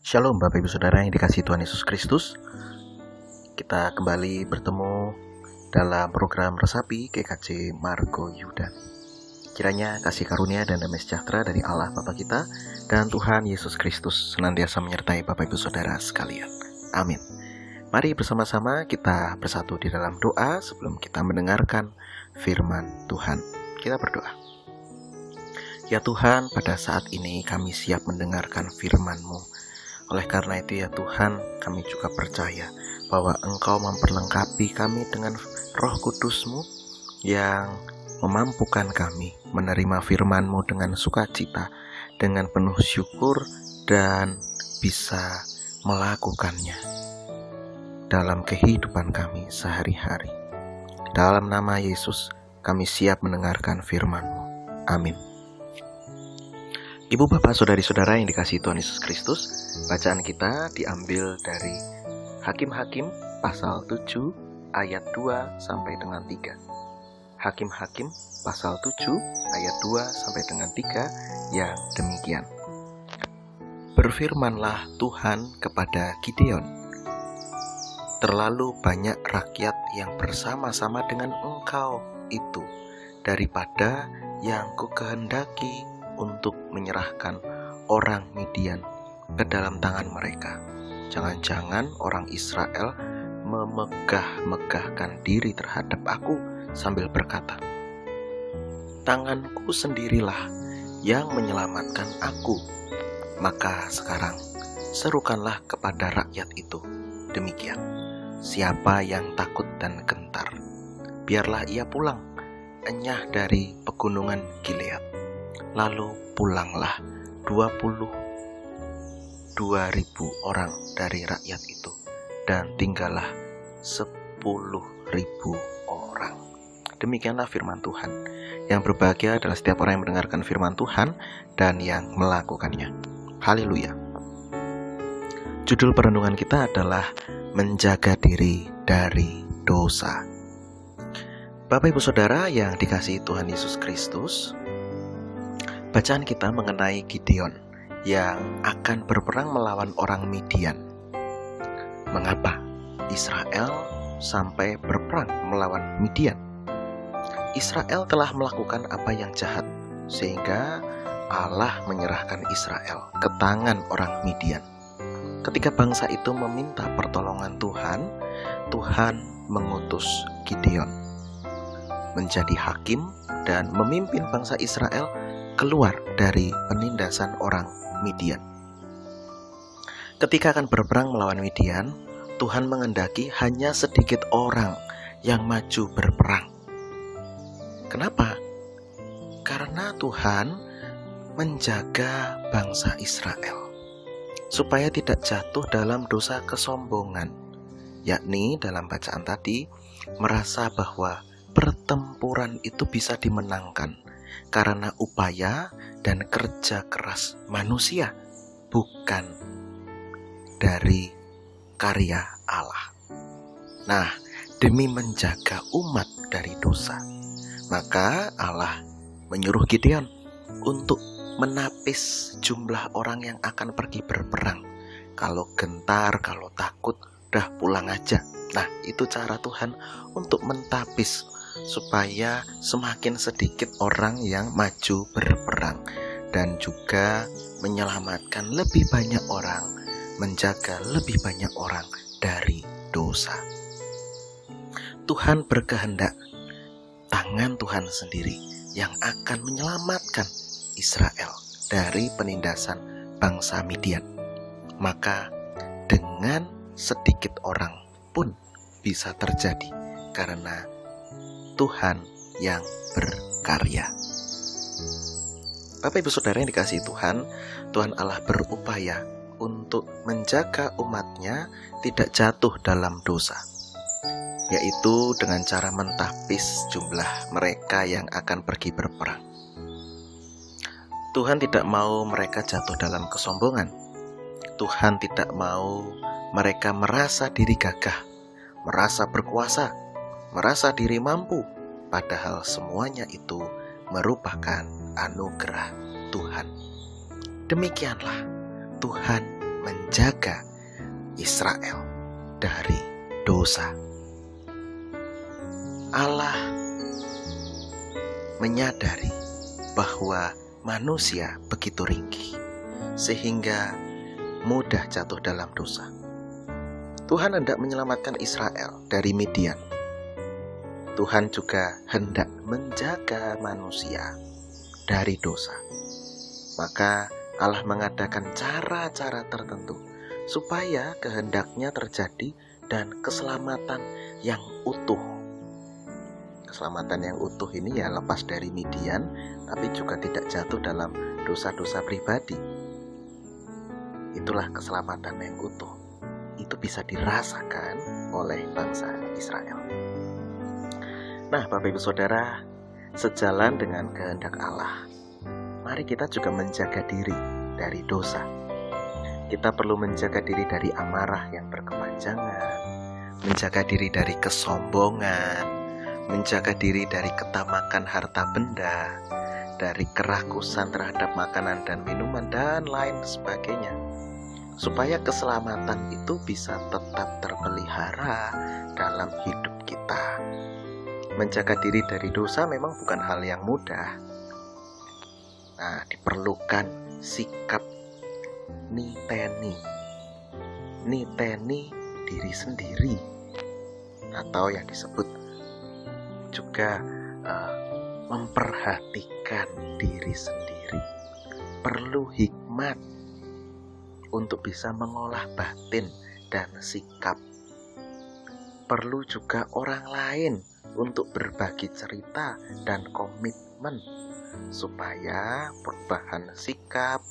Shalom Bapak Ibu Saudara yang dikasihi Tuhan Yesus Kristus. Kita kembali bertemu dalam program Resapi GKJ Margo Yudan. Kiranya kasih karunia dan damai sejahtera dari Allah Bapa kita dan Tuhan Yesus Kristus senantiasa menyertai Bapak Ibu Saudara sekalian. Amin. Mari bersama-sama kita bersatu di dalam doa sebelum kita mendengarkan firman Tuhan. Kita berdoa. Ya Tuhan, pada saat ini kami siap mendengarkan firman-Mu. Oleh karena itu ya Tuhan, kami juga percaya bahwa Engkau memperlengkapi kami dengan Roh Kudus-Mu yang memampukan kami menerima firman-Mu dengan sukacita, dengan penuh syukur dan bisa melakukannya dalam kehidupan kami sehari-hari. Dalam nama Yesus, kami siap mendengarkan firman-Mu. Amin. Ibu bapak saudari-saudara yang dikasihi Tuhan Yesus Kristus, bacaan kita diambil dari Hakim-Hakim pasal 7 ayat 2 sampai dengan 3. Hakim-Hakim pasal 7 ayat 2 sampai dengan 3 yang demikian. Berfirmanlah Tuhan kepada Gideon, terlalu banyak rakyat yang bersama-sama dengan engkau itu daripada yang kukehendaki untuk menyerahkan orang Midian ke dalam tangan mereka. Jangan-jangan orang Israel memegah-megahkan diri terhadap aku sambil berkata, tanganku sendirilah yang menyelamatkan aku. Maka sekarang serukanlah kepada rakyat itu demikian, siapa yang takut dan gentar, biarlah ia pulang enyah dari pegunungan Gilead. Lalu pulanglah 22.000 orang dari rakyat itu, dan tinggallah 10.000 orang. Demikianlah firman Tuhan. Yang berbahagia adalah setiap orang yang mendengarkan firman Tuhan dan yang melakukannya. Haleluya. Judul perenungan kita adalah menjaga diri dari dosa. Bapak Ibu Saudara yang dikasihi Tuhan Yesus Kristus, bacaan kita mengenai Gideon yang akan berperang melawan orang Midian. Mengapa Israel sampai berperang melawan Midian? Israel telah melakukan apa yang jahat, sehingga Allah menyerahkan Israel ke tangan orang Midian. Ketika bangsa itu meminta pertolongan Tuhan, Tuhan mengutus Gideon menjadi hakim dan memimpin bangsa Israel keluar dari penindasan orang Midian. Ketika akan berperang melawan Midian, Tuhan mengendaki hanya sedikit orang yang maju berperang. Kenapa? Karena Tuhan menjaga bangsa Israel supaya tidak jatuh dalam dosa kesombongan, yakni dalam bacaan tadi merasa bahwa pertempuran itu bisa dimenangkan karena upaya dan kerja keras manusia, bukan dari karya Allah. Nah, demi menjaga umat dari dosa, maka Allah menyuruh Gideon untuk menapis jumlah orang yang akan pergi berperang. Kalau gentar, kalau takut, udah pulang aja. Nah, itu cara Tuhan untuk mentapis supaya semakin sedikit orang yang maju berperang, dan juga menyelamatkan lebih banyak orang, menjaga lebih banyak orang dari dosa. Tuhan berkehendak tangan Tuhan sendiri yang akan menyelamatkan Israel dari penindasan bangsa Midian. Maka dengan sedikit orang pun bisa terjadi karena Tuhan yang berkarya. Bapak Ibu Saudara yang dikasihi Tuhan, Tuhan Allah berupaya untuk menjaga umatnya tidak jatuh dalam dosa, yaitu dengan cara mentapis jumlah mereka yang akan pergi berperang. Tuhan tidak mau mereka jatuh dalam kesombongan. Tuhan tidak mau mereka merasa diri gagah, merasa berkuasa, merasa diri mampu, padahal semuanya itu merupakan anugerah Tuhan. Demikianlah Tuhan menjaga Israel dari dosa. Allah menyadari bahwa manusia begitu ringkih sehingga mudah jatuh dalam dosa. Tuhan hendak menyelamatkan Israel dari Midian. Tuhan juga hendak menjaga manusia dari dosa. Maka Allah mengadakan cara-cara tertentu supaya kehendaknya terjadi dan keselamatan yang utuh. Keselamatan yang utuh ini ya lepas dari Midian, tapi juga tidak jatuh dalam dosa-dosa pribadi. Itulah keselamatan yang utuh. Itu bisa dirasakan oleh bangsa Israel. Nah, Bapak Ibu Saudara, sejalan dengan kehendak Allah, mari kita juga menjaga diri dari dosa. Kita perlu menjaga diri dari amarah yang berkepanjangan, menjaga diri dari kesombongan, menjaga diri dari ketamakan harta benda, dari kerakusan terhadap makanan dan minuman, dan lain sebagainya. Supaya keselamatan itu bisa tetap terpelihara dalam hidup kita. Menjaga diri dari dosa memang bukan hal yang mudah. Nah, diperlukan sikap niteni diri sendiri, atau yang disebut juga memperhatikan diri sendiri. Perlu hikmat untuk bisa mengolah batin dan sikap. Perlu juga orang lain untuk berbagi cerita dan komitmen supaya perubahan sikap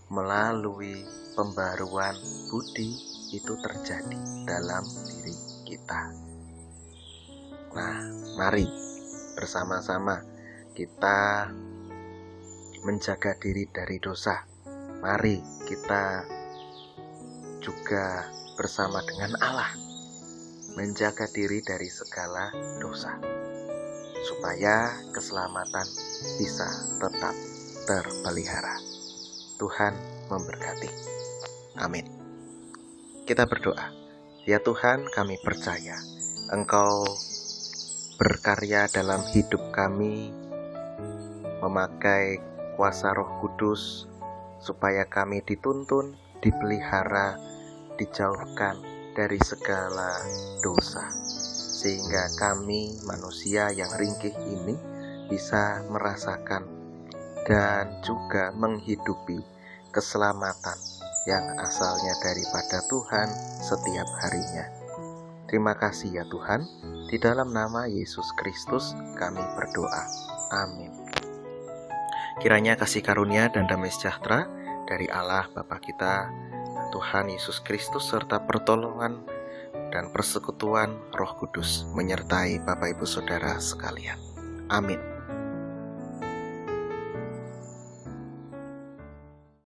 melalui pembaruan budi itu terjadi dalam diri kita. Nah, mari bersama-sama kita menjaga diri dari dosa. Mari kita juga bersama dengan Allah menjaga diri dari segala dosa, supaya keselamatan bisa tetap terpelihara. Tuhan memberkati. Amin. Kita berdoa. Ya Tuhan, kami percaya Engkau berkarya dalam hidup kami, memakai kuasa Roh Kudus supaya kami dituntun, dipelihara, dijauhkan dari segala dosa, sehingga kami manusia yang ringkih ini bisa merasakan dan juga menghidupi keselamatan yang asalnya daripada Tuhan setiap harinya. Terima kasih ya Tuhan, di dalam nama Yesus Kristus kami berdoa. Amin. Kiranya kasih karunia dan damai sejahtera dari Allah Bapa kita, Tuhan Yesus Kristus, serta pertolongan dan persekutuan Roh Kudus menyertai Bapak Ibu Saudara sekalian. Amin.